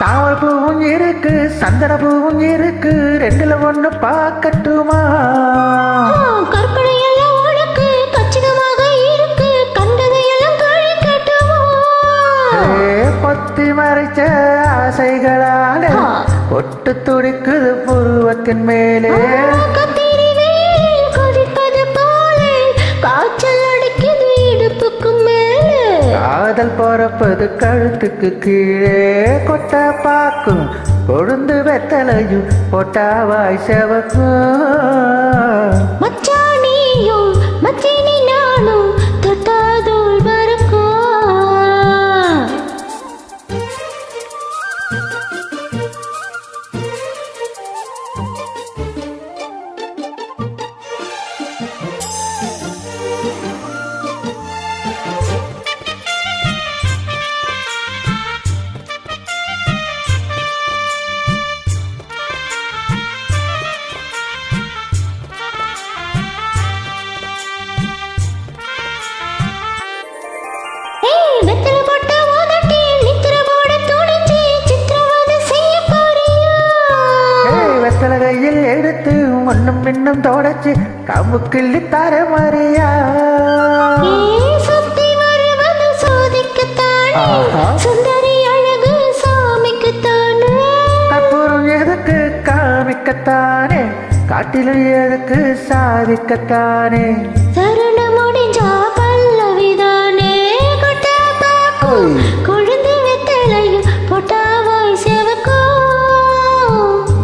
தாவல் பூவும் இருக்கு, சந்தன பூவும் இருக்கு, ரெண்டுல ஒண்ணு பார்க்கட்டுமா? கற்பனை எல்லாம் உனக்கு கச்சிதமாக இருக்கு, கண்டதையெல்லாம் கழிக்கட்டுமா? பொத்தி மறைச்ச ஆசைகளால ஒட்டு துடிக்குது புருவத்தின் மேலே. காதல் பொறப்பது கழுத்துக்கு கீழே கொட்ட பாக்கும், கொழுந்து வெத்தலையும் பொட்டாவாய் செவக்கும். மச்சானியும் மச்சினி நானும் தொட்டாதோள் பறக்கும். கையில் எடுத்து ஒன்னும் இன்னும் தொடச்சு கம்பு கிள்ளி தர மறியா. சுத்தி வருவது சோதிக்கத்தானே, சுந்தரி அழகு சாமிக்குத்தானே. கற்பூரம் எதுக்கு காமிக்கத்தானே, காட்டிலும் எதுக்கு சாதிக்கத்தானே. சரண முடிஞ்சா பல்லவிதானே, கொட்ட பாக்கும் கொழுந்து வெத்தலையும் பொட்டாவாய் செவக்கும்.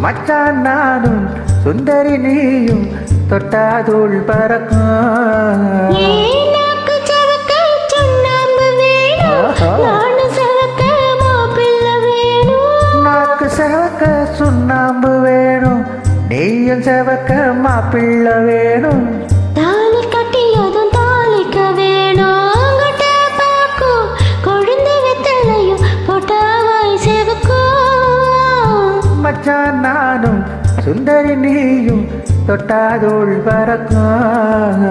மச்சான் நானும் சுந்தரி நீயும் தொட்டாதோள் பறக்கும். நாக்கு செவக்க சுண்ணாம்பு வேணும், நானு செவக்க மாப்பிள்ளை வேணும். நாக்கு செவக்க சுண்ணாம்பு வேணும், நீயும் செவக்க மாப்பிள்ளை வேணும். தாலி கட்டியதும் தாலிக்க வேணும், கொட்ட பாக்கும் கொழுந்து வெத்தலையும் பொட்டாவாய் செவக்கும். மச்சான் நானும் சுந்தரி நீயும் தொட்டாதோள் பறக்கும்.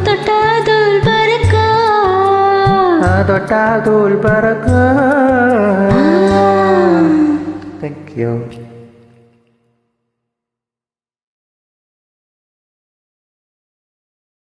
தொட்டாதோள் பறக்கும், தொட்டாதோள் பறக்கும். Thank you.